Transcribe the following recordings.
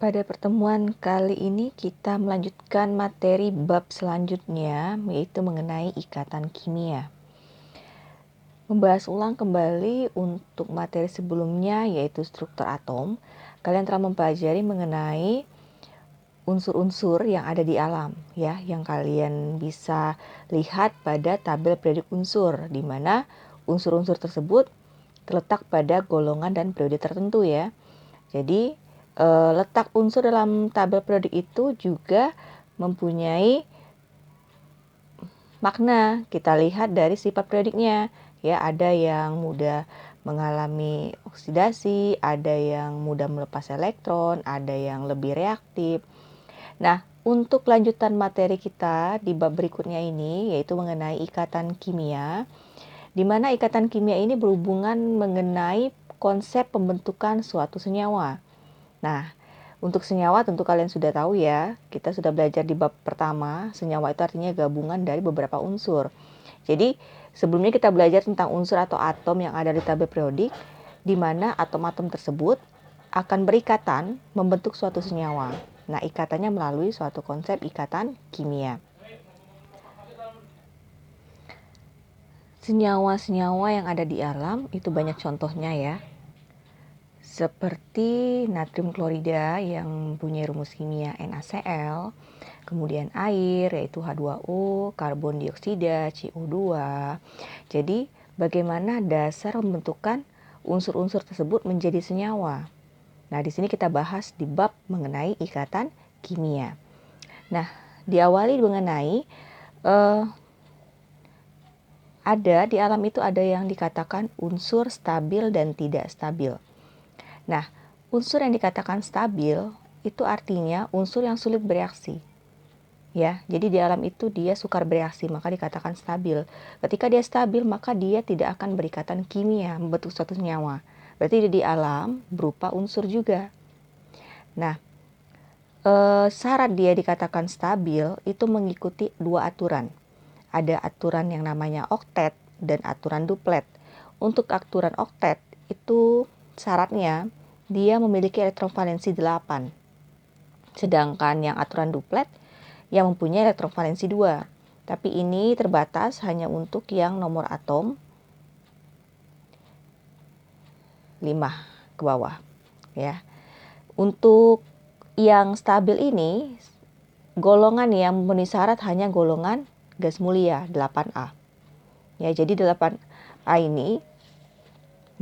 Pada pertemuan kali ini kita melanjutkan materi bab selanjutnya, yaitu mengenai ikatan kimia. Membahas ulang kembali untuk materi sebelumnya, yaitu struktur atom. Kalian telah mempelajari mengenai unsur-unsur yang ada di alam, ya, yang kalian bisa lihat pada tabel periodik unsur, di mana unsur-unsur tersebut terletak pada golongan dan periode tertentu, ya. Jadi letak unsur dalam tabel periodik itu juga mempunyai makna. Kita lihat dari sifat periodiknya, ya, ada yang mudah mengalami oksidasi, ada yang mudah melepas elektron, ada yang lebih reaktif. Nah, untuk lanjutan materi kita di bab berikutnya ini, yaitu mengenai ikatan kimia, di mana ikatan kimia ini berhubungan mengenai konsep pembentukan suatu senyawa. Nah, untuk senyawa tentu kalian sudah tahu, ya, kita sudah belajar di bab pertama, senyawa itu artinya gabungan dari beberapa unsur. Jadi, sebelumnya kita belajar tentang unsur atau atom yang ada di tabel periodik, di mana atom-atom tersebut akan berikatan membentuk suatu senyawa. Nah, ikatannya melalui suatu konsep ikatan kimia. Senyawa-senyawa yang ada di alam itu banyak contohnya, ya. Seperti natrium klorida yang mempunyai rumus kimia NaCl, kemudian air yaitu H2O, karbon dioksida, CO2. Jadi, bagaimana dasar pembentukan unsur-unsur tersebut menjadi senyawa? Nah, di sini kita bahas di bab mengenai ikatan kimia. Nah, diawali mengenai di alam itu ada yang dikatakan unsur stabil dan tidak stabil. Nah, unsur yang dikatakan stabil itu artinya unsur yang sulit bereaksi. Ya, jadi di alam itu dia sukar bereaksi, maka dikatakan stabil. Ketika dia stabil, maka dia tidak akan berikatan kimia membentuk suatu senyawa. Berarti dia di alam berupa unsur juga. Nah, syarat dia dikatakan stabil itu mengikuti dua aturan. Ada aturan yang namanya oktet dan aturan duplet. Untuk aturan oktet itu syaratnya dia memiliki elektron valensi 8. Sedangkan yang aturan duplet yang mempunyai elektron valensi 2. Tapi ini terbatas hanya untuk yang nomor atom 5 ke bawah, ya. Untuk yang stabil ini golongan yang memenuhi syarat hanya golongan gas mulia 8A. Ya, jadi 8A ini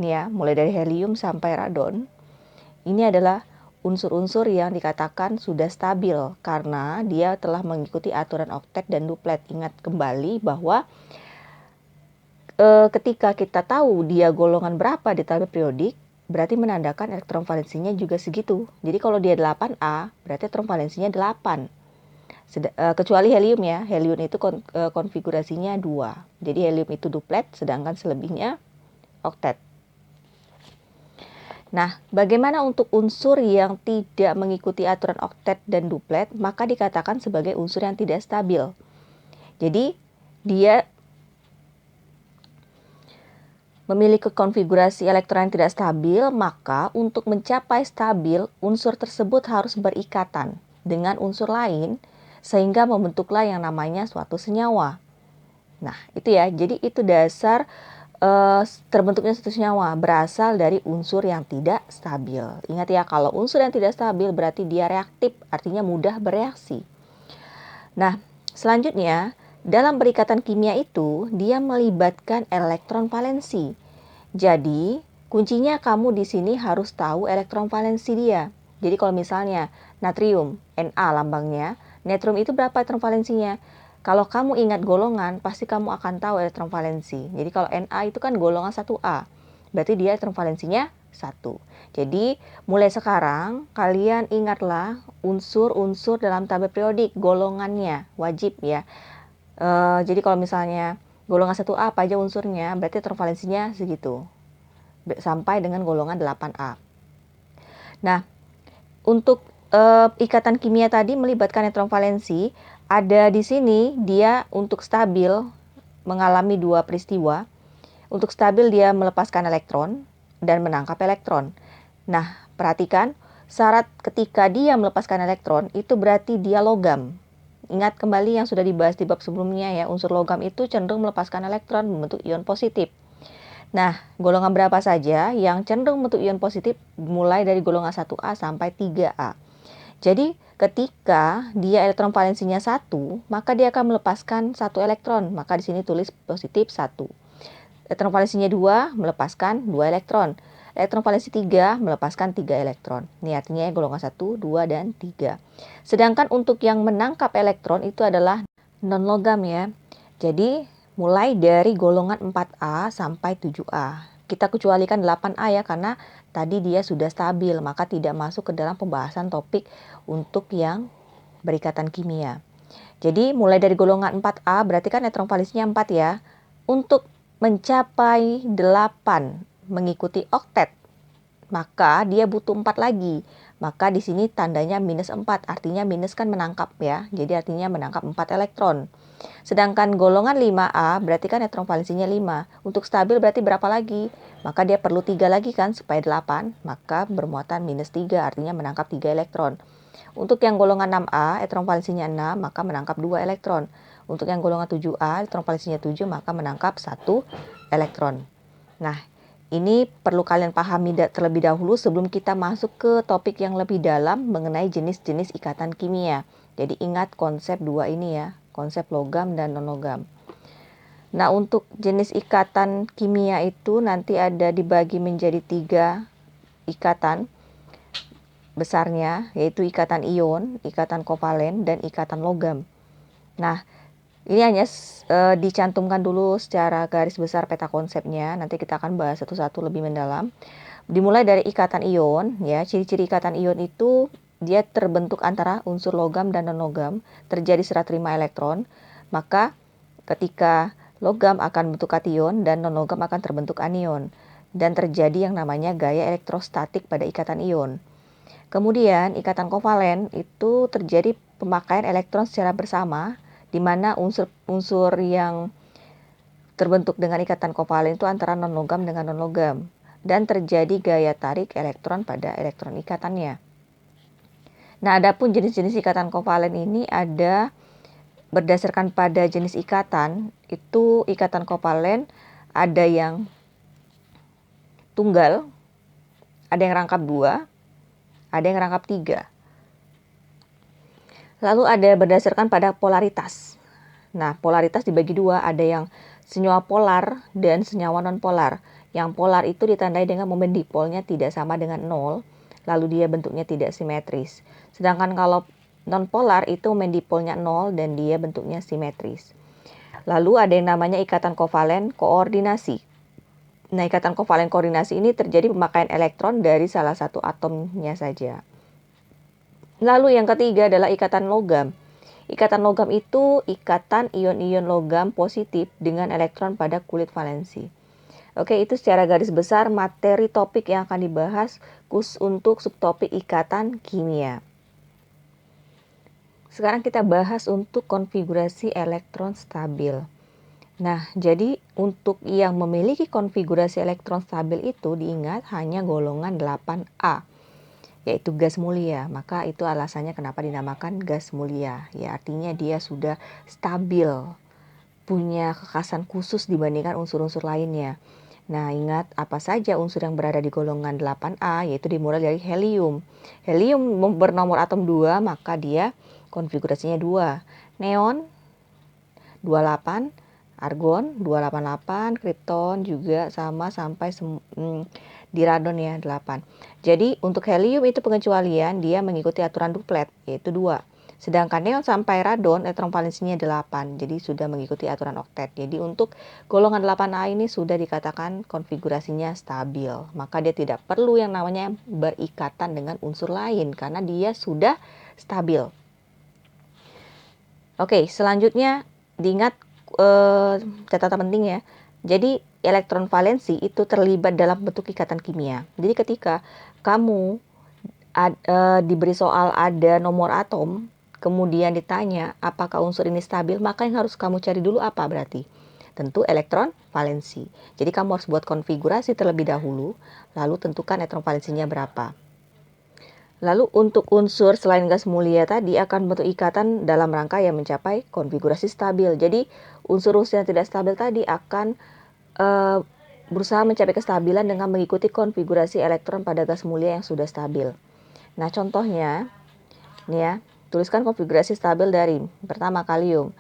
ya, mulai dari helium sampai radon, ini adalah unsur-unsur yang dikatakan sudah stabil karena dia telah mengikuti aturan oktet dan duplet. Ingat kembali bahwa ketika kita tahu dia golongan berapa di tabel periodik, berarti menandakan elektron valensinya juga segitu. Jadi kalau dia 8A, berarti elektron valensinya 8. Kecuali helium, ya. Helium itu konfigurasinya 2. Jadi helium itu duplet, sedangkan selebihnya oktet. Nah, bagaimana untuk unsur yang tidak mengikuti aturan oktet dan duplet, maka dikatakan sebagai unsur yang tidak stabil. Jadi, dia memiliki konfigurasi elektron yang tidak stabil, maka untuk mencapai stabil, unsur tersebut harus berikatan dengan unsur lain, sehingga membentuklah yang namanya suatu senyawa. Nah, itu ya, jadi itu dasar terbentuknya suatu senyawa berasal dari unsur yang tidak stabil. Ingat ya, kalau unsur yang tidak stabil berarti dia reaktif, artinya mudah bereaksi. Nah, selanjutnya dalam berikatan kimia itu dia melibatkan elektron valensi. Jadi, kuncinya kamu di sini harus tahu elektron valensi dia. Jadi kalau misalnya natrium, Na lambangnya, natrium itu berapa elektron valensinya? Kalau kamu ingat golongan, pasti kamu akan tahu elektron valensi. Jadi kalau Na itu kan golongan 1A, berarti dia elektron valensinya 1. Jadi mulai sekarang kalian ingatlah unsur-unsur dalam tabel periodik, golongannya, wajib ya. Jadi kalau misalnya golongan 1A apa aja unsurnya, berarti elektron valensinya segitu. Sampai dengan golongan 8A. Nah, untuk ikatan kimia tadi melibatkan elektron valensi, ada di sini dia untuk stabil mengalami dua peristiwa. Untuk stabil dia melepaskan elektron dan menangkap elektron. Nah, perhatikan syarat ketika dia melepaskan elektron itu berarti dia logam. Ingat kembali yang sudah dibahas di bab sebelumnya ya, unsur logam itu cenderung melepaskan elektron membentuk ion positif. Nah, golongan berapa saja yang cenderung membentuk ion positif mulai dari golongan 1A sampai 3A. Jadi, ketika dia elektron valensinya 1, maka dia akan melepaskan 1 elektron. Maka di sini tulis positif 1. Elektron valensinya 2, melepaskan 2 elektron. Elektron valensi 3 melepaskan 3 elektron. Ini artinya golongan 1, 2, dan 3. Sedangkan untuk yang menangkap elektron itu adalah non-logam ya. Jadi mulai dari golongan 4A sampai 7A. Kita kecualikan 8A ya karena tadi dia sudah stabil, maka tidak masuk ke dalam pembahasan topik untuk yang berikatan kimia. Jadi mulai dari golongan 4A berarti kan elektron valensinya 4 ya. Untuk mencapai 8 mengikuti oktet, maka dia butuh 4 lagi. Maka di sini tandanya minus 4, artinya minus kan menangkap ya. Jadi artinya menangkap 4 elektron. Sedangkan golongan 5A berarti kan elektron valensinya 5. Untuk stabil berarti berapa lagi? Maka dia perlu 3 lagi kan supaya 8, maka bermuatan minus 3, artinya menangkap 3 elektron. Untuk yang golongan 6A, elektron valensinya 6, maka menangkap 2 elektron. Untuk yang golongan 7A, elektron valensinya 7, maka menangkap 1 elektron. Nah, ini perlu kalian pahami terlebih dahulu sebelum kita masuk ke topik yang lebih dalam mengenai jenis-jenis ikatan kimia. Jadi ingat konsep 2 ini ya, konsep logam dan non-logam. Nah, untuk jenis ikatan kimia itu nanti ada dibagi menjadi 3 ikatan besarnya, yaitu ikatan ion, ikatan kovalen, dan ikatan logam. Nah, ini hanya dicantumkan dulu secara garis besar peta konsepnya. Nanti kita akan bahas satu-satu lebih mendalam. Dimulai dari ikatan ion, ya. Ciri-ciri ikatan ion itu dia terbentuk antara unsur logam dan non-logam, terjadi serah terima elektron. Maka ketika logam akan bentuk kation dan non-logam akan terbentuk anion, dan terjadi yang namanya gaya elektrostatik pada ikatan ion. Kemudian ikatan kovalen itu terjadi pemakaian elektron secara bersama, di mana unsur-unsur yang terbentuk dengan ikatan kovalen itu antara non-logam dengan non-logam, dan terjadi gaya tarik elektron pada elektron ikatannya. Nah, adapun jenis-jenis ikatan kovalen ini ada berdasarkan pada jenis ikatan, itu ikatan kovalen ada yang tunggal, ada yang rangkap 2, ada yang rangkap 3. Lalu ada berdasarkan pada polaritas. Nah, polaritas dibagi 2, ada yang senyawa polar dan senyawa non-polar. Yang polar itu ditandai dengan momen dipolnya tidak sama dengan 0, lalu dia bentuknya tidak simetris. Sedangkan kalau non-polar itu momen dipolnya 0 dan dia bentuknya simetris. Lalu ada yang namanya ikatan kovalen koordinasi. Nah, ikatan kovalen koordinasi ini terjadi pemakaian elektron dari salah satu atomnya saja. Lalu yang ketiga adalah ikatan logam. Ikatan logam itu ikatan ion-ion logam positif dengan elektron pada kulit valensi. Oke, itu secara garis besar materi topik yang akan dibahas khusus untuk subtopik ikatan kimia. Sekarang kita bahas untuk konfigurasi elektron stabil. Nah, jadi untuk yang memiliki konfigurasi elektron stabil itu diingat hanya golongan 8A, yaitu gas mulia. Maka itu alasannya kenapa dinamakan gas mulia. Ya, artinya dia sudah stabil, punya kekhasan khusus dibandingkan unsur-unsur lainnya. Nah, ingat apa saja unsur yang berada di golongan 8A, yaitu dimulai dari helium. Helium bernomor atom 2, maka dia konfigurasinya 2. Neon 28, argon 288, kripton juga sama sampai di radon ya 8. Jadi untuk helium itu pengecualian dia mengikuti aturan duplet yaitu 2. Sedangkan neon sampai radon elektron valensinya 8. Jadi sudah mengikuti aturan oktet. Jadi untuk golongan 8A ini sudah dikatakan konfigurasinya stabil. Maka dia tidak perlu yang namanya berikatan dengan unsur lain karena dia sudah stabil. Oke, selanjutnya diingat catatan penting ya. Jadi elektron valensi itu terlibat dalam bentuk ikatan kimia. Jadi ketika kamu diberi soal ada nomor atom, kemudian ditanya apakah unsur ini stabil, maka yang harus kamu cari dulu apa berarti? Tentu elektron valensi. Jadi kamu harus buat konfigurasi terlebih dahulu, lalu tentukan elektron valensinya berapa. Lalu untuk unsur selain gas mulia tadi akan bentuk ikatan dalam rangka yang mencapai konfigurasi stabil. Jadi unsur-unsur yang tidak stabil tadi akan berusaha mencapai kestabilan dengan mengikuti konfigurasi elektron pada gas mulia yang sudah stabil. Nah contohnya, nih ya, tuliskan konfigurasi stabil dari pertama kalium.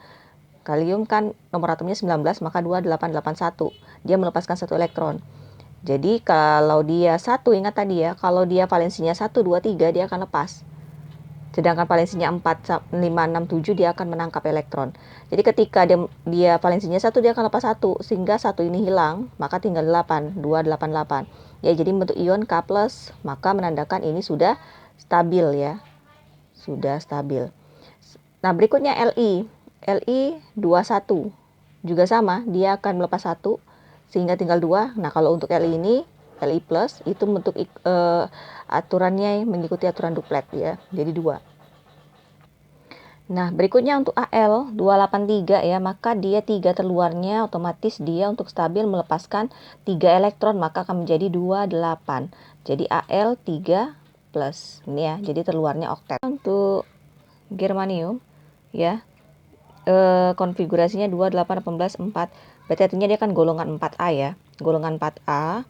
Kalium kan nomor atomnya 19, maka 2881. Dia melepaskan satu elektron. Jadi kalau dia satu, ingat tadi ya, kalau dia valensinya 1, 2, 3 dia akan lepas. Sedangkan valensinya 4, 5, 6, 7 dia akan menangkap elektron. Jadi ketika dia valensinya 1 dia akan lepas 1, sehingga 1 ini hilang, maka tinggal 8, 2, 8, 8. Ya, jadi bentuk ion K+, maka menandakan ini sudah stabil ya. Sudah stabil. Nah, berikutnya Li. Li 21. Juga sama, dia akan melepas 1 sehingga tinggal 2. Nah, kalau untuk Li ini, Li plus itu bentuk aturannya mengikuti aturan duplet ya. Jadi 2. Nah, berikutnya untuk Al 283 ya, maka dia 3 terluarnya otomatis dia untuk stabil melepaskan 3 elektron, maka akan menjadi 28. Jadi Al 3 plus. Ini ya, jadi terluarnya oktet. Untuk germanium ya, konfigurasinya 2, 8, 18, 4. Berarti artinya dia kan golongan 4A ya. Golongan 4A.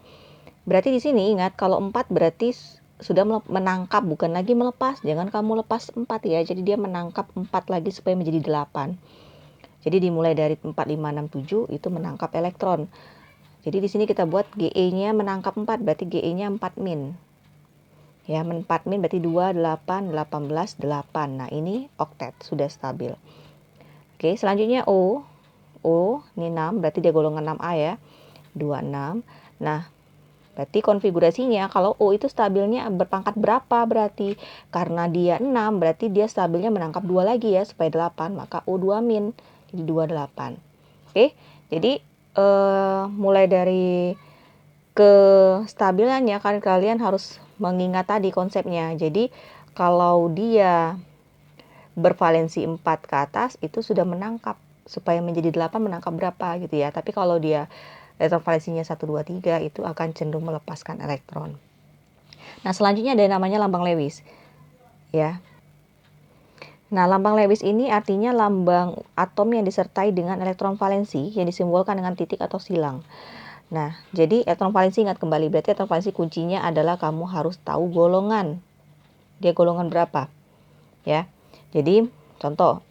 Berarti di sini ingat kalau 4 berarti sudah menangkap, bukan lagi melepas. Jangan kamu lepas 4 ya. Jadi dia menangkap 4 lagi supaya menjadi 8. Jadi dimulai dari 4, 5, 6, 7 itu menangkap elektron. Jadi di sini kita buat GE-nya menangkap 4, berarti GE-nya 4 min. Ya, 4 min berarti 2, 8, 18, 8. Nah, ini oktet, sudah stabil. Oke, selanjutnya O. O, ini 6, berarti dia golongan 6A ya. 26. Nah, berarti konfigurasinya kalau O itu stabilnya berpangkat berapa berarti? Karena dia 6, berarti dia stabilnya menangkap 2 lagi ya, supaya 8. Maka O2 min, jadi 28. Oke, jadi mulai dari kestabilannya kan kalian harus mengingat tadi konsepnya. Jadi, kalau dia bervalensi 4 ke atas itu sudah menangkap, supaya menjadi 8 menangkap berapa gitu ya. Tapi kalau dia elektron valensinya 1, 2, 3 itu akan cenderung melepaskan elektron. Nah, selanjutnya ada namanya lambang Lewis ya. Nah, lambang Lewis ini artinya lambang atom yang disertai dengan elektron valensi yang disimbolkan dengan titik atau silang. Nah, jadi elektron valensi ingat kembali, berarti elektron valensi kuncinya adalah kamu harus tahu golongan. Dia golongan berapa ya. Jadi, contoh,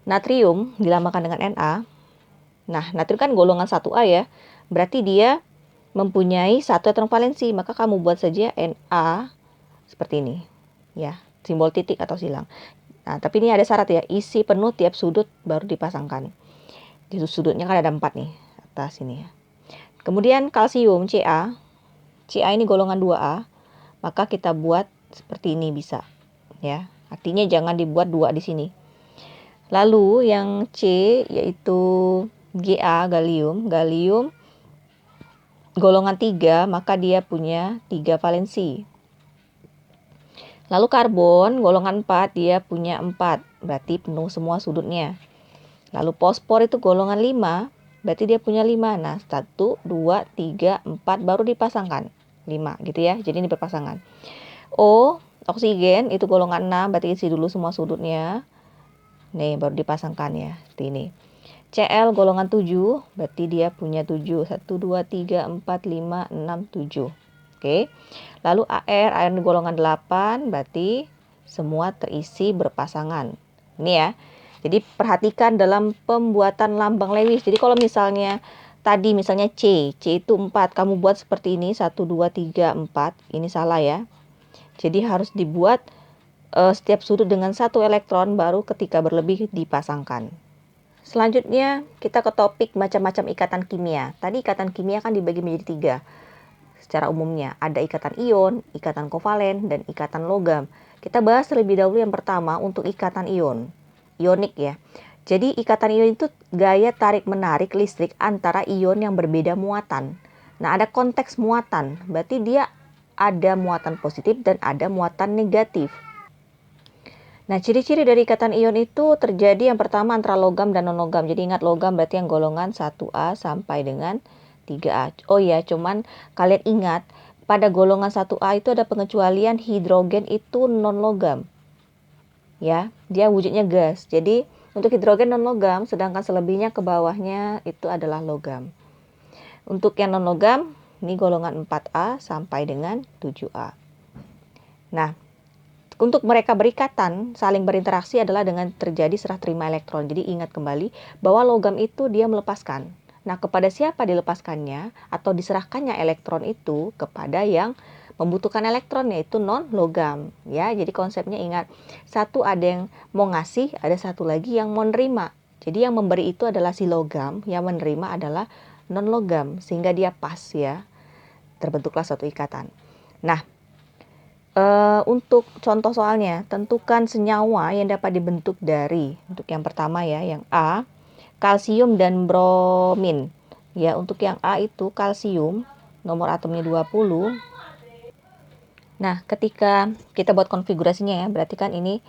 natrium dilambangkan dengan Na. Nah, natrium kan golongan 1A ya. Berarti dia mempunyai satu elektron valensi. Maka kamu buat saja Na seperti ini. Ya, simbol titik atau silang. Nah, tapi ini ada syarat ya. Isi penuh tiap sudut baru dipasangkan. Di sudutnya kan ada 4 nih. Atas ini ya. Kemudian kalsium Ca. Ca ini golongan 2A. Maka kita buat seperti ini bisa. Ya, artinya jangan dibuat 2 di sini. Lalu yang C yaitu Ga, gallium. Gallium golongan 3, maka dia punya 3 valensi. Lalu karbon golongan 4, dia punya 4, berarti penuh semua sudutnya. Lalu fosfor itu golongan 5, berarti dia punya 5. Nah, 1, 2, 3, 4 baru dipasangkan. 5 gitu ya. Jadi ini berpasangan. O, oksigen itu golongan 6, berarti isi dulu semua sudutnya. Nih, baru dipasangkan ya, seperti ini. Cl golongan 7, berarti dia punya 7. 1, 2, 3, 4, 5, 6, 7. Oke. Lalu Ar golongan 8, berarti semua terisi berpasangan. Ini ya. Jadi perhatikan dalam pembuatan lambang Lewis. Jadi kalau misalnya tadi misalnya C itu 4, kamu buat seperti ini 1, 2, 3, 4. Ini salah ya. Jadi harus dibuat setiap sudut dengan 1 elektron, baru ketika berlebih dipasangkan. Selanjutnya kita ke topik macam-macam ikatan kimia. Tadi ikatan kimia kan dibagi menjadi 3 secara umumnya. Ada ikatan ion, ikatan kovalen, dan ikatan logam. Kita bahas terlebih dahulu yang pertama untuk ikatan ion. Ionik ya. Jadi ikatan ion itu gaya tarik-menarik listrik antara ion yang berbeda muatan. Nah, ada konteks muatan. Berarti dia ada muatan positif dan ada muatan negatif. Nah, ciri-ciri dari ikatan ion itu terjadi yang pertama antara logam dan non-logam. Jadi ingat logam berarti yang golongan 1A sampai dengan 3A. Oh iya, cuman kalian ingat pada golongan 1A itu ada pengecualian hidrogen itu non-logam. Ya, dia wujudnya gas. Jadi untuk hidrogen non-logam, sedangkan selebihnya ke bawahnya itu adalah logam. Untuk yang non-logam, ini golongan 4A sampai dengan 7A. Nah, untuk mereka berikatan, saling berinteraksi adalah dengan terjadi serah terima elektron. Jadi ingat kembali bahwa logam itu dia melepaskan. Nah, kepada siapa dilepaskannya atau diserahkannya elektron itu kepada yang membutuhkan elektron, yaitu non logam. Ya, jadi konsepnya ingat, satu ada yang mau ngasih, ada satu lagi yang mau nerima. Jadi yang memberi itu adalah si logam, yang menerima adalah non logam, sehingga dia pas ya. Terbentuklah suatu ikatan. Nah, untuk contoh soalnya, tentukan senyawa yang dapat dibentuk dari, untuk yang pertama ya, yang A, kalsium dan bromin. Ya, untuk yang A itu kalsium, nomor atomnya 20. Nah, ketika kita buat konfigurasinya ya, berarti kan ini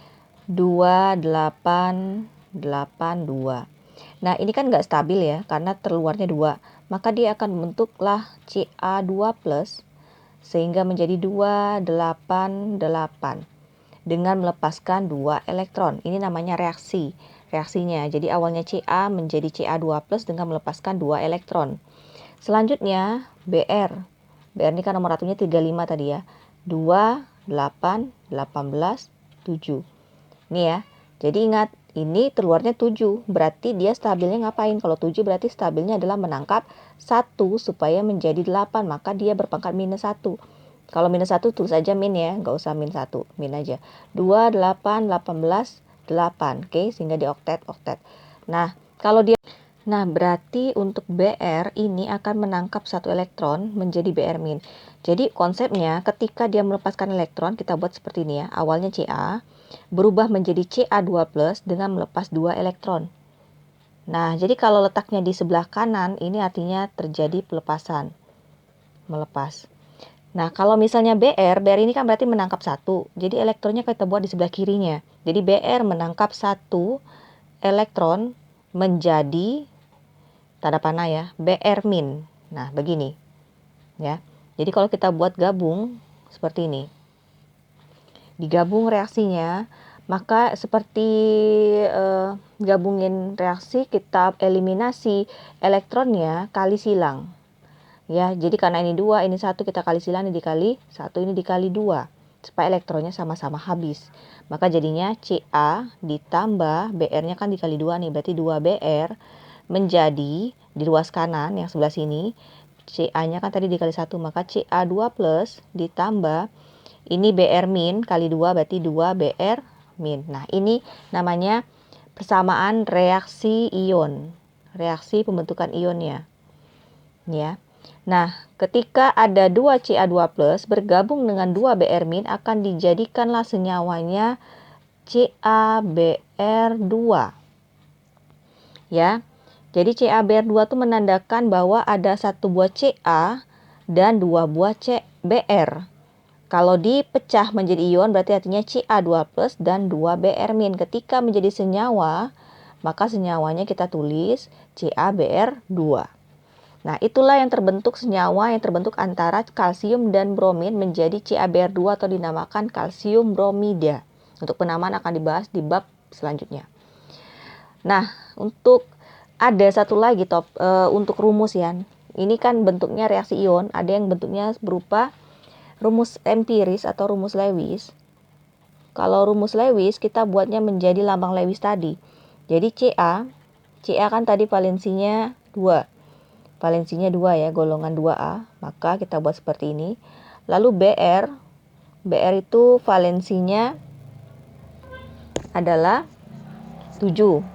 2882. Nah, ini kan nggak stabil ya, karena terluarnya 2. Maka dia akan membentuklah Ca2+, sehingga menjadi 288 dengan melepaskan 2 elektron. Ini namanya reaksinya. Jadi awalnya Ca menjadi Ca2+ dengan melepaskan 2 elektron. Selanjutnya Br ini kan nomor atomnya 35 tadi ya. 2, 8, 18, 7. Ini ya. Jadi ingat, ini keluarnya 7. Berarti dia stabilnya ngapain? Kalau 7 berarti stabilnya adalah menangkap 1 supaya menjadi 8. Maka dia berpangkat -1. Kalau -1 tulis aja min ya. Nggak usah -1. Min aja. 2, 8, 18, 8. Oke, sehingga di oktet. Nah, kalau dia berarti untuk Br ini akan menangkap 1 elektron menjadi Br min. Jadi konsepnya ketika dia melepaskan elektron, kita buat seperti ini ya. Awalnya Ca berubah menjadi Ca2+ dengan melepas 2 elektron. Nah, jadi kalau letaknya di sebelah kanan, ini artinya terjadi pelepasan. Melepas. Nah, kalau misalnya Br ini kan berarti menangkap 1. Jadi elektronnya kita buat di sebelah kirinya. Jadi Br menangkap 1 elektron menjadi tanda panah ya, Br min. Nah, begini. Ya. Jadi kalau kita buat gabung seperti ini. Digabung reaksinya, maka seperti gabungin reaksi, kita eliminasi elektronnya kali silang. Ya, jadi karena ini 2, ini 1, kita kali silang, ini dikali 1, ini dikali 2. Supaya elektronnya sama-sama habis. Maka jadinya Ca ditambah Br-nya kan dikali 2 nih, berarti 2Br menjadi di ruas kanan yang sebelah sini, Ca-nya kan tadi dikali 1, maka Ca2+ ditambah ini Br min kali 2 berarti 2Br min. Nah, ini namanya persamaan reaksi ion. Reaksi pembentukan ionnya. Ya. Nah, ketika ada 2 Ca2+ bergabung dengan 2 Br min akan dijadikanlah senyawanya CaBr2. Ya. Jadi CaBr2 itu menandakan bahwa ada 1 buah Ca dan 2 buah Br. Kalau dipecah menjadi ion berarti artinya Ca2+ dan 2 Br min. Ketika menjadi senyawa, maka senyawanya kita tulis CaBr2. Nah, itulah yang terbentuk senyawa yang terbentuk antara kalsium dan bromin menjadi CaBr2 atau dinamakan kalsium bromida. Untuk penamaan akan dibahas di bab selanjutnya. Nah, untuk ada satu lagi untuk rumus ya. Ini kan bentuknya reaksi ion, ada yang bentuknya berupa rumus empiris atau rumus Lewis. Kalau rumus Lewis kita buatnya menjadi lambang Lewis tadi. Jadi Ca kan tadi valensinya 2. Valensinya 2 ya, golongan 2A. Maka kita buat seperti ini. Lalu Br itu valensinya adalah 7.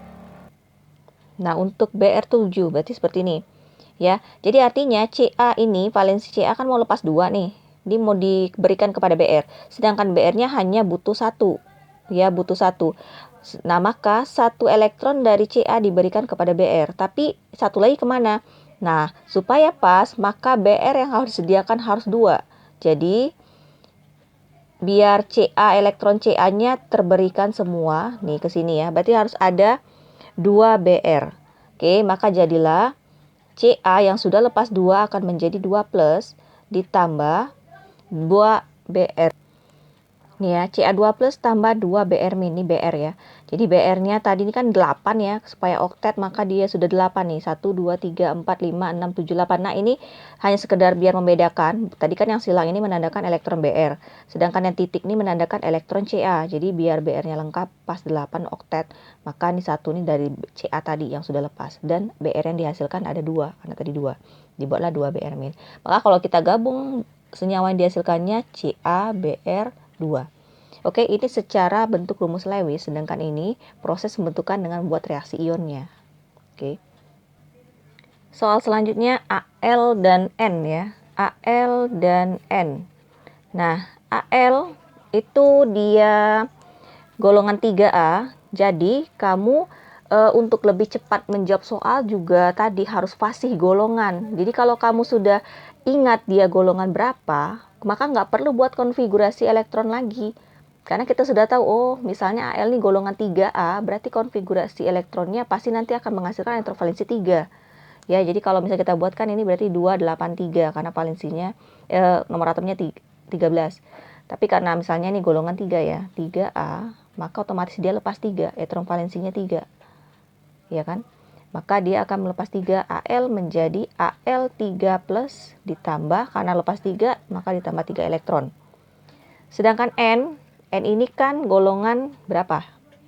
Nah, untuk Br 7 berarti seperti ini. Ya. Jadi artinya Ca ini valensi Ca kan mau lepas 2 nih. Dia mau diberikan kepada Br. Sedangkan Br-nya hanya butuh 1. Ya, butuh 1. Nah, maka 1 elektron dari Ca diberikan kepada Br. Tapi satu lagi kemana? Nah, supaya pas, maka Br yang harus disediakan harus 2. Jadi, biar elektron Ca-nya terberikan semua. Nih, ke sini ya. Berarti harus ada 2 Br. Oke, maka jadilah Ca yang sudah lepas 2 akan menjadi 2+ ditambah 2Br. Nih ya, Ca2 plus tambah 2Br min, ini Br ya. Jadi Br-nya tadi ini kan 8 ya, supaya oktet maka dia sudah 8 nih. 1, 2, 3, 4, 5, 6, 7, 8. Nah ini hanya sekedar biar membedakan. Tadi kan yang silang ini menandakan elektron Br. Sedangkan yang titik ini menandakan elektron Ca. Jadi biar Br-nya lengkap pas 8 oktet. Maka ini 1 nih dari Ca tadi yang sudah lepas. Dan Br yang dihasilkan ada 2, karena tadi 2. Dibuatlah 2Br min. Maka kalau kita gabung senyawa yang dihasilkannya CaBr2. Oke, ini secara bentuk rumus Lewis, sedangkan ini proses pembentukan dengan membuat reaksi ionnya. Oke. Soal selanjutnya Al dan N ya. Al dan N. Nah, Al itu dia golongan 3A. Jadi, kamu untuk lebih cepat menjawab soal juga tadi harus fasih golongan. Jadi, kalau kamu sudah ingat dia golongan berapa, maka nggak perlu buat konfigurasi elektron lagi. Karena kita sudah tahu, oh misalnya Al ini golongan 3A, berarti konfigurasi elektronnya pasti nanti akan menghasilkan elektron valensi 3. Ya, jadi kalau misalnya kita buatkan ini berarti 283 karena valensinya nomor atomnya 13. Tapi karena misalnya ini golongan 3 ya, 3A, maka otomatis dia lepas 3, elektron valensinya 3. Ya kan? Maka dia akan melepas 3, Al menjadi Al3 plus ditambah, karena lepas 3 maka ditambah 3 elektron. Sedangkan N ini kan golongan berapa?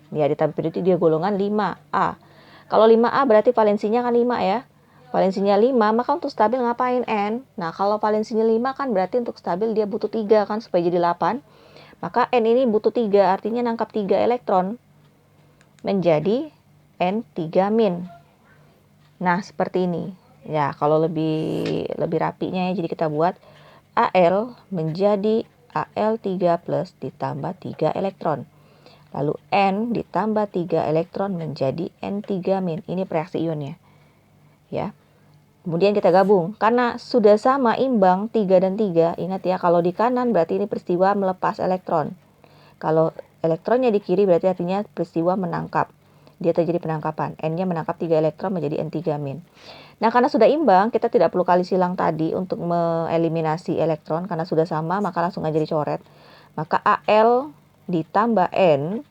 Ya, ditambah periode dia golongan 5A. Kalau 5A berarti valensinya kan 5 ya. Valensinya 5, maka untuk stabil ngapain N? Nah, kalau valensinya 5 kan berarti untuk stabil dia butuh 3 kan supaya jadi 8. Maka N ini butuh 3, artinya nangkap 3 elektron. Menjadi N3 min. Nah, seperti ini. Ya, kalau lebih rapinya ya, jadi kita buat Al menjadi Al3 plus ditambah 3 elektron. Lalu N ditambah 3 elektron menjadi N3 min. Ini reaksi ionnya. Ya. Kemudian kita gabung. Karena sudah sama imbang 3 dan 3. Ingat ya, kalau di kanan berarti ini peristiwa melepas elektron. Kalau elektronnya di kiri berarti artinya peristiwa menangkap. Dia terjadi penangkapan. N-nya menangkap 3 elektron menjadi N3 min. Nah, karena sudah imbang, kita tidak perlu kali silang tadi untuk mengeliminasi elektron. Karena sudah sama, maka langsung aja dicoret. Maka Al ditambah N,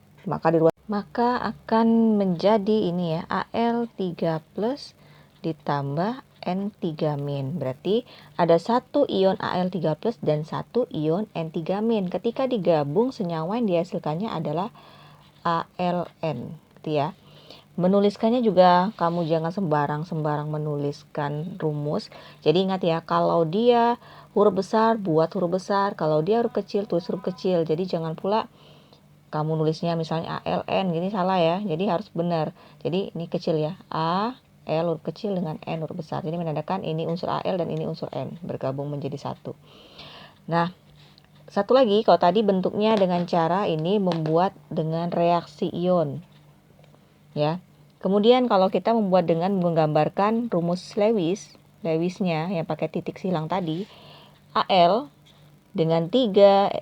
maka akan menjadi ini ya, Al3 plus ditambah N3 min. Berarti ada satu ion Al3 plus dan satu ion N3 min. Ketika digabung, senyawa yang dihasilkannya adalah ALN. Gitu ya. Menuliskannya juga kamu jangan sembarang menuliskan rumus. Jadi ingat ya, kalau dia huruf besar buat huruf besar, kalau dia huruf kecil tulis huruf kecil. Jadi jangan pula kamu nulisnya misalnya ALN, gini salah ya. Jadi harus benar. Jadi ini kecil ya, A L huruf kecil dengan N huruf besar. Jadi menandakan ini unsur Al dan ini unsur N bergabung menjadi satu. Nah, satu lagi, kalau tadi bentuknya dengan cara ini membuat dengan reaksi ion. Ya. Kemudian kalau kita membuat dengan menggambarkan rumus Lewisnya yang pakai titik silang tadi, Al dengan 3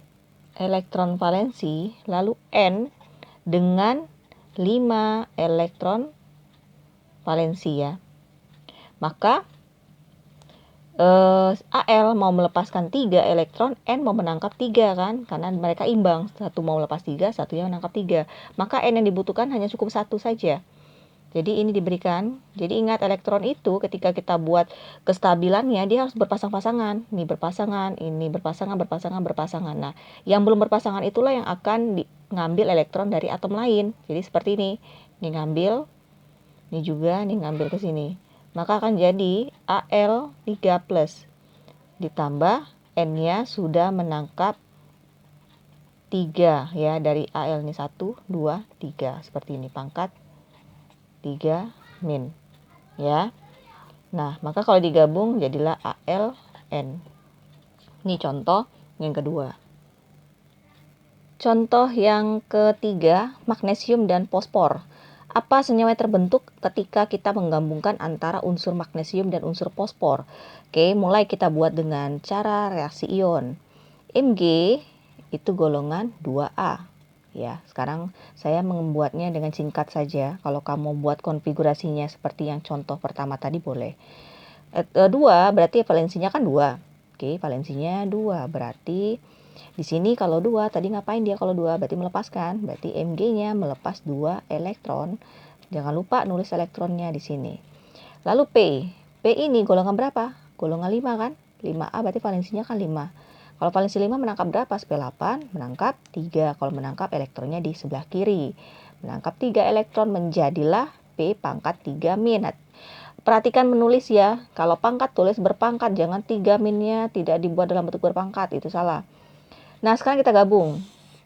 elektron valensi, lalu N dengan 5 elektron valensi ya. Maka Al mau melepaskan 3 elektron, N mau menangkap 3 kan, karena mereka imbang, satu mau lepas 3, satunya menangkap 3. Maka N yang dibutuhkan hanya cukup 1 saja. Jadi ini diberikan. Jadi ingat, elektron itu ketika kita buat kestabilannya dia harus berpasang-pasangan. Ini berpasangan, ini berpasangan. Nah, yang belum berpasangan itulah yang akan ngambil elektron dari atom lain. Jadi seperti ini. Ini ngambil, ini juga, ini ngambil ke sini. Maka akan jadi Al3 plus ditambah N-nya sudah menangkap 3 ya, dari Al ini 1, 2, 3. Seperti ini, pangkat 3 min ya. Nah, maka kalau digabung jadilah ALN. Ini contoh yang kedua. Contoh yang ketiga, magnesium dan fosfor. Apa senyawa yang terbentuk ketika kita menggabungkan antara unsur magnesium dan unsur fosfor? Oke, mulai kita buat dengan cara reaksi ion. Mg itu golongan 2A. Ya, sekarang saya membuatnya dengan singkat saja. Kalau kamu buat konfigurasinya seperti yang contoh pertama tadi boleh. 2 berarti valensinya kan 2. Oke, valensinya 2. Berarti di sini kalau 2, tadi ngapain dia kalau 2? Berarti melepaskan. Berarti Mg-nya melepas 2 elektron. Jangan lupa nulis elektronnya di sini. Lalu P. P ini golongan berapa? Golongan 5 kan? 5A berarti valensinya kan 5. Kalau valensi 5 menangkap berapa? Sp8 menangkap 3. Kalau menangkap elektronnya di sebelah kiri. Menangkap 3 elektron menjadilah P pangkat 3 min. Perhatikan menulis ya. Kalau pangkat tulis berpangkat. Jangan 3 minnya tidak dibuat dalam bentuk berpangkat. Itu salah. Nah, sekarang kita gabung.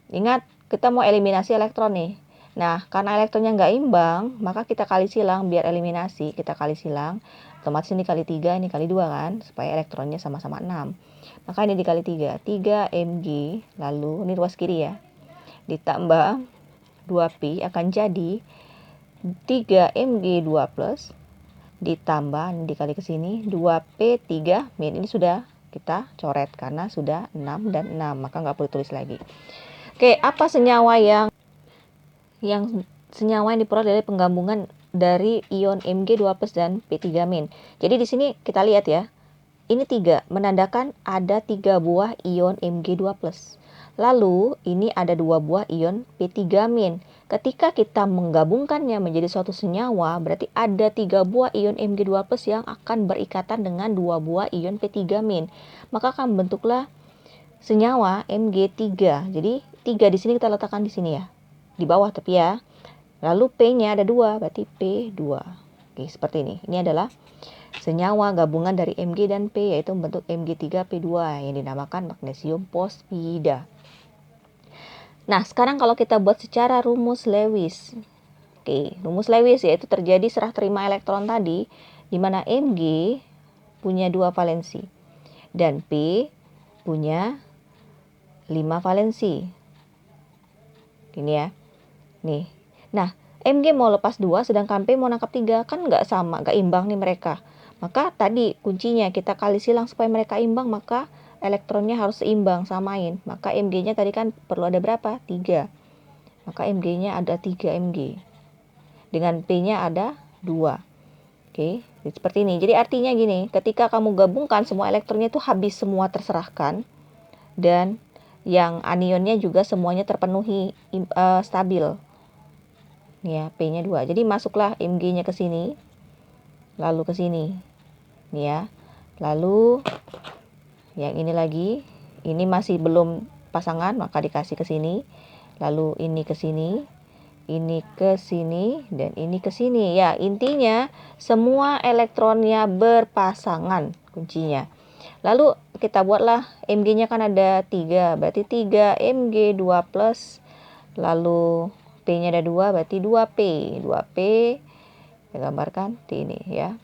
Ingat, kita mau eliminasi elektron nih. Nah, karena elektronnya nggak imbang, maka kita kali silang biar eliminasi. Kita kali silang, otomatis ini kali 3, ini kali 2 kan, supaya elektronnya sama-sama 6. Maka ini dikali 3, 3 Mg, lalu ini ruas kiri ya, ditambah 2Pi akan jadi 3 Mg2+, ditambah, ini dikali ke sini, 2P3 min. Ini sudah kita coret karena sudah 6 dan 6, maka nggak perlu tulis lagi. Oke, apa senyawa yang diperoleh dari penggabungan dari ion Mg2+ dan P3-. Jadi di sini kita lihat ya. Ini 3 menandakan ada 3 buah ion Mg2+. Lalu ini ada 2 buah ion P3-. Ketika kita menggabungkannya menjadi suatu senyawa, berarti ada 3 buah ion Mg2+ yang akan berikatan dengan 2 buah ion P3-. Maka akan bentuklah senyawa Mg3. Jadi 3 di sini kita letakkan di sini ya. Di bawah tapi ya. Lalu P-nya ada 2, berarti P2. Oke, seperti ini. Ini adalah senyawa gabungan dari Mg dan P, yaitu membentuk Mg3P2 yang dinamakan magnesium fosfida. Nah, sekarang kalau kita buat secara rumus Lewis. Oke, rumus Lewis yaitu terjadi serah terima elektron tadi, di mana Mg punya 2 valensi dan P punya 5 valensi. Ini ya. Nih. Nah, Mg mau lepas 2 sedangkan P mau nangkap 3. Kan nggak sama, nggak imbang nih mereka. Maka tadi kuncinya kita kali silang supaya mereka imbang, maka elektronnya harus seimbang, samain. Maka Mg-nya tadi kan perlu ada berapa? 3. Maka Mg-nya ada 3 Mg. Dengan P-nya ada 2. Oke, seperti ini. Jadi artinya gini, ketika kamu gabungkan semua elektronnya itu habis semua terserahkan. Dan yang anionnya juga semuanya terpenuhi stabil. Nih ya, P-nya 2. Jadi masuklah Mg-nya ke sini. Lalu ke sini. Nih ya. Lalu yang ini lagi. Ini masih belum pasangan, maka dikasih ke sini. Lalu ini ke sini. Ini ke sini dan ini ke sini. Ya, intinya semua elektronnya berpasangan kuncinya. Lalu kita buatlah Mg-nya kan ada 3. Berarti 3 Mg2+. Lalu P-nya ada 2, berarti 2P. 2P, saya gambarkan di ini ya.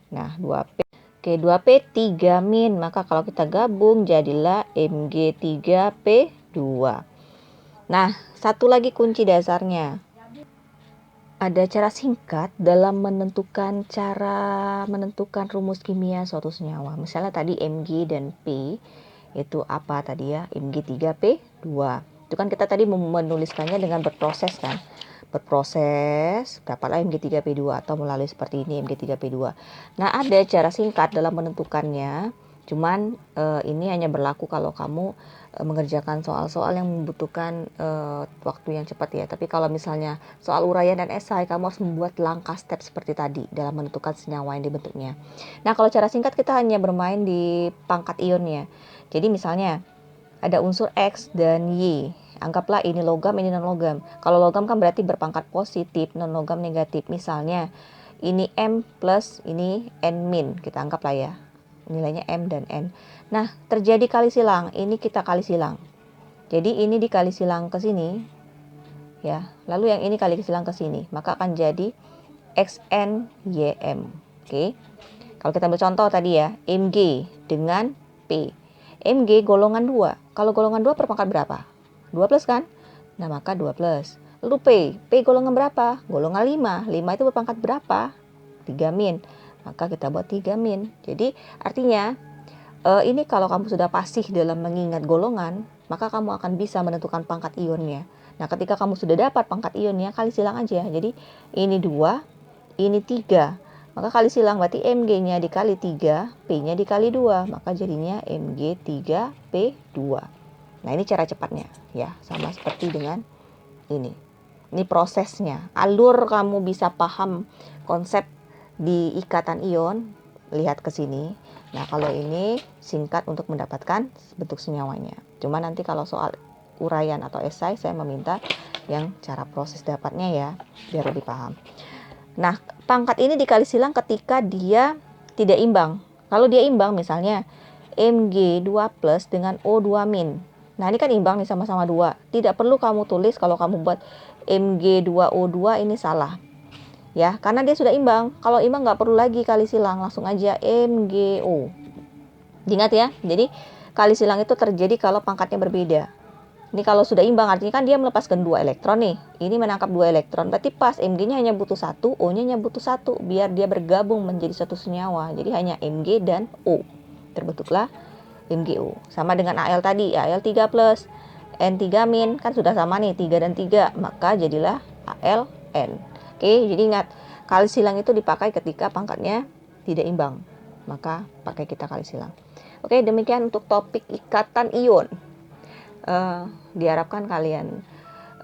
Nah, 2P. Oke, 2P 3 min. Maka kalau kita gabung jadilah Mg3P2. Nah, satu lagi kunci dasarnya. Ada cara singkat dalam menentukan rumus kimia suatu senyawa. Misalnya tadi Mg dan P itu apa tadi ya? Mg3P2. Itu kan kita tadi menuliskannya dengan berproses kan. Berproses, dapatlah Mg3P2 atau melalui seperti ini Mg3P2. Nah, ada cara singkat dalam menentukannya. Cuman ini hanya berlaku kalau kamu mengerjakan soal-soal yang membutuhkan waktu yang cepat ya. Tapi kalau misalnya soal uraian dan esai, kamu harus membuat langkah step seperti tadi dalam menentukan senyawa yang dibentuknya. Nah, kalau cara singkat kita hanya bermain di pangkat ionnya. Jadi misalnya ada unsur X dan Y. Anggaplah ini logam, ini non logam. Kalau logam kan berarti berpangkat positif, non logam negatif. Misalnya ini M plus, ini N min. Kita anggaplah ya. Nilainya M dan N. Nah, terjadi kali silang. Ini kita kali silang. Jadi ini dikali silang ke sini. Ya, lalu yang ini kali silang ke sini. Maka akan jadi XNYM. Oke. Kalau kita ambil contoh tadi ya, Mg dengan P. Mg golongan 2. Kalau golongan 2 berpangkat berapa? 2 plus kan? Nah, maka 2 plus. Lalu P. P golongan berapa? Golongan 5. 5 itu berpangkat berapa? 3 min. Maka kita buat 3 min. Jadi artinya ini kalau kamu sudah fasih dalam mengingat golongan, maka kamu akan bisa menentukan pangkat ionnya. Nah, ketika kamu sudah dapat pangkat ionnya, kali silang aja. Jadi ini 2, ini 3. Maka kali silang berarti Mg-nya dikali 3, P-nya dikali 2. Maka jadinya Mg3P2. Nah, ini cara cepatnya ya, sama seperti dengan ini. Ini prosesnya. Alur kamu bisa paham konsep di ikatan ion, lihat ke sini. Nah, kalau ini singkat untuk mendapatkan bentuk senyawanya. Cuma nanti kalau soal uraian atau esai saya meminta yang cara proses dapatnya ya, biar lebih paham. Nah, pangkat ini dikali silang ketika dia tidak imbang. Kalau dia imbang misalnya Mg2 plus dengan O2 min. Nah, ini kan imbang nih, sama-sama 2. Tidak perlu kamu tulis kalau kamu buat Mg2O2 ini salah. Ya, karena dia sudah imbang. Kalau imbang nggak perlu lagi kali silang, langsung aja MgO. Ingat ya, jadi kali silang itu terjadi kalau pangkatnya berbeda. Ini kalau sudah imbang artinya kan dia melepaskan 2 elektron nih. Ini menangkap 2 elektron. Berarti pas Mg-nya hanya butuh 1, O-nya hanya butuh 1 biar dia bergabung menjadi satu senyawa. Jadi hanya Mg dan O. Terbentuklah MgO. Sama dengan Al tadi, Al3 plus N3 min kan sudah sama nih, 3 dan 3, maka jadilah AlN. Oke, jadi ingat kali silang itu dipakai ketika pangkatnya tidak imbang. Maka pakai kita kali silang. Oke, demikian untuk topik ikatan ion. Diharapkan kalian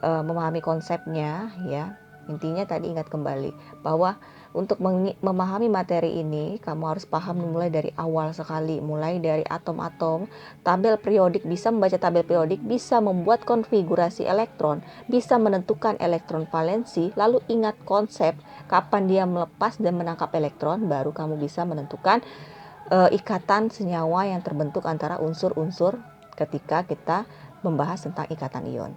memahami konsepnya ya. Intinya tadi ingat kembali bahwa untuk memahami materi ini kamu harus paham mulai dari awal sekali, mulai dari atom-atom, tabel periodik, bisa membaca tabel periodik, bisa membuat konfigurasi elektron, bisa menentukan elektron valensi, lalu ingat konsep kapan dia melepas dan menangkap elektron, baru kamu bisa menentukan ikatan senyawa yang terbentuk antara unsur-unsur ketika kita membahas tentang ikatan ion.